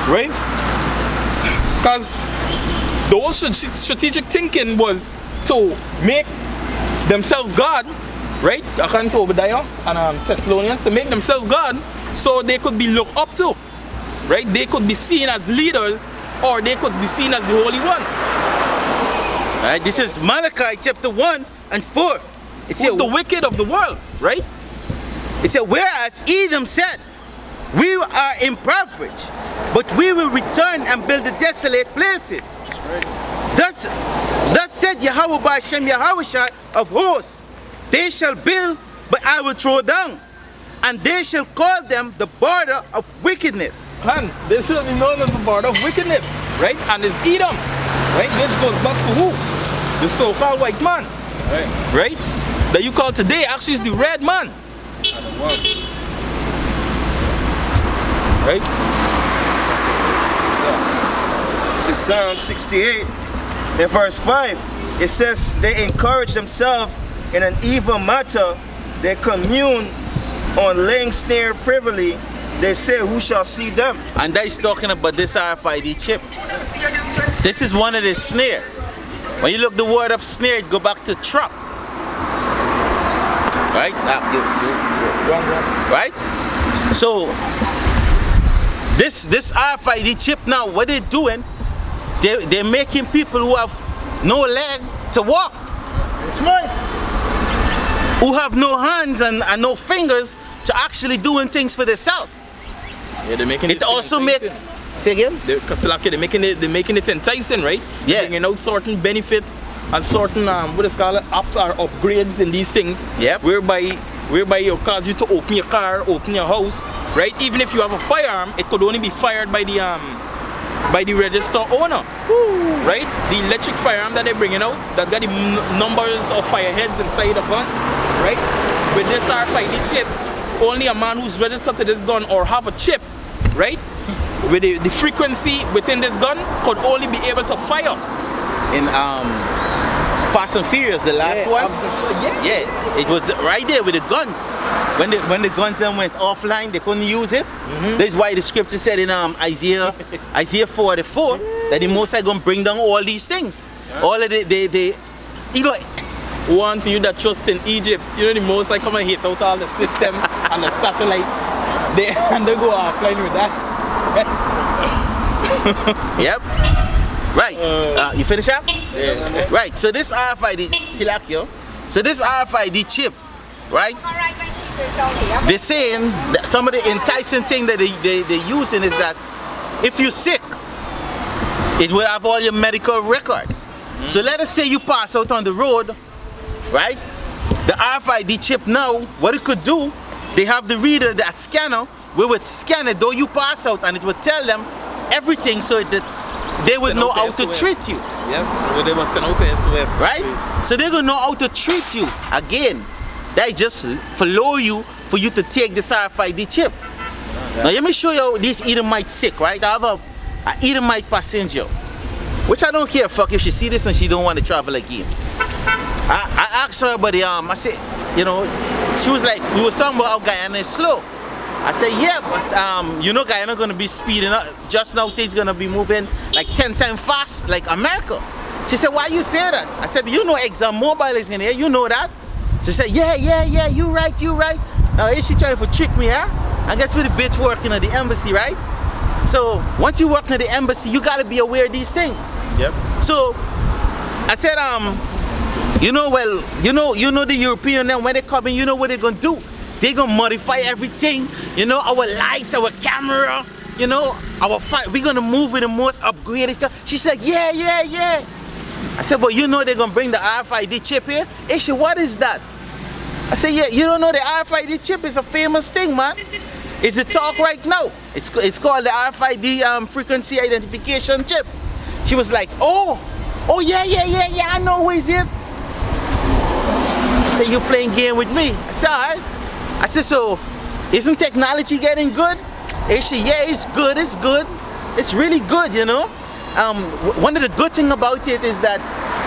right? Because the whole strategic thinking was to make themselves God, right? According to Obadiah and Thessalonians, to make themselves God so they could be looked up to, right? They could be seen as leaders, or they could be seen as the Holy One. Right, this is Malachi chapter 1 and 4. It's the wicked of the world, right? It said, whereas Edom said, we are impoverished, but we will return and build the desolate places. Right. Thus said Yahweh by Shem Yahweh of hosts, they shall build, but I will throw down, and they shall call them the border of wickedness. And they shall be known as the border of wickedness, right? And it's Edom, right? This goes back to who? The so-called white man, right? That you call today actually is the red man. Right? This is Psalm 68 in verse 5. It says they encourage themselves in an evil matter. They commune on laying snare privily. They say, who shall see them? And that is talking about this RFID chip. This is one of the snare. When you look the word up snare, it go back to trap. Right? Right? So this RFID chip now, what they're doing, they're making people who have no leg to walk. That's right. Who have no hands and no fingers to actually doing things for themselves. Yeah, they're making it also make. Say again? They're making it enticing, right? Yeah. Bringing out certain benefits and certain what is called ups or upgrades in these things. Yep. Whereby it cause you to open your car, open your house, right? Even if you have a firearm, it could only be fired by the register owner. Woo. Right? The electric firearm that they're bringing out that got the numbers of fireheads inside the gun, right? With this RFID chip, only a man who's registered to this gun or have a chip, right? With the frequency within this gun could only be able to fire. In Fast and Furious, the last one. Yeah, it was right there with the guns. When the guns then went offline, they couldn't use it. That's why the scripture said in Isaiah 44 that the Most High gonna bring down all these things. All of he go. One to you that trust in Egypt, you know the Most High come and hit out all the system and the satellite. They go offline with that. Yep. Right. You finish up? Yeah. Right. So this RFID, so this RFID chip, right? They're saying that some of the enticing thing that they're using is that if you're sick, it will have all your medical records. So let us say you pass out on the road, right? The RFID chip now, what it could do, they have the reader, the scanner, we would scan it though you pass out, and it would tell them everything so that they would know how to treat you. Yeah, they must send out to SOS. Right? So they're gonna know how to treat you. Again, they just follow you for you to take this RFID chip. Now let me show you this Edomite sick, right? I have a Edomite passenger, which I don't care fuck if she see this and she don't want to travel again. I asked her about the I said, you know, she was like, we was talking about how Guyana is slow. I said, yeah, but you know Guyana gonna be speeding up. Just now things gonna be moving like 10 times fast like America. She said, why you say that? I said, you know ExxonMobil is in here, you know that? She said, yeah, you right. Now is she trying to trick me, huh? I guess with the bitch working at the embassy, right? So once you work at the embassy, you gotta be aware of these things. Yep. So I said, you know the European then when they come in, you know what they're gonna do? They're gonna modify everything, you know, our lights, our camera, you know, our fight. We're gonna move with the most upgraded car. She said, yeah. I said, but you know they're gonna bring the RFID chip here? Hey, she, what is that? I said, yeah, you don't know the RFID chip is a famous thing, man. It's a talk right now. It's called the RFID frequency identification chip. She was like, oh yeah, I know who is it. She said, you playing game with me? I said, all right. I said, so isn't technology getting good? And she, yeah, it's good. It's really good, you know. One of the good things about it is that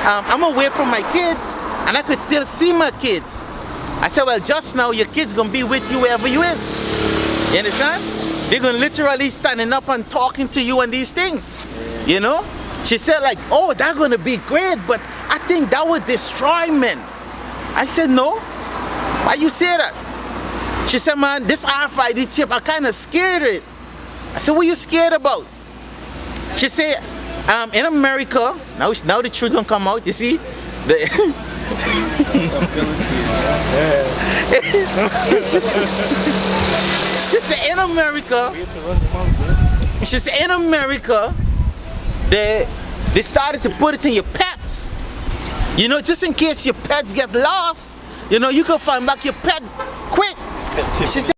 I'm away from my kids and I could still see my kids. I said, well, just now your kid's gonna be with you wherever you is. You understand? They're gonna literally standing up and talking to you and these things. You know? She said like, oh, that's gonna be great, but I think that would destroy men. I said, no. Why you say that? She said, man, this RFID chip, I'm kind of scared of it. I said, what you scared about? She said, in America, now the truth gonna come out, you see? She said, in America, they started to put it in your pets. You know, just in case your pets get lost, you know, you can find back your pet quick. She said,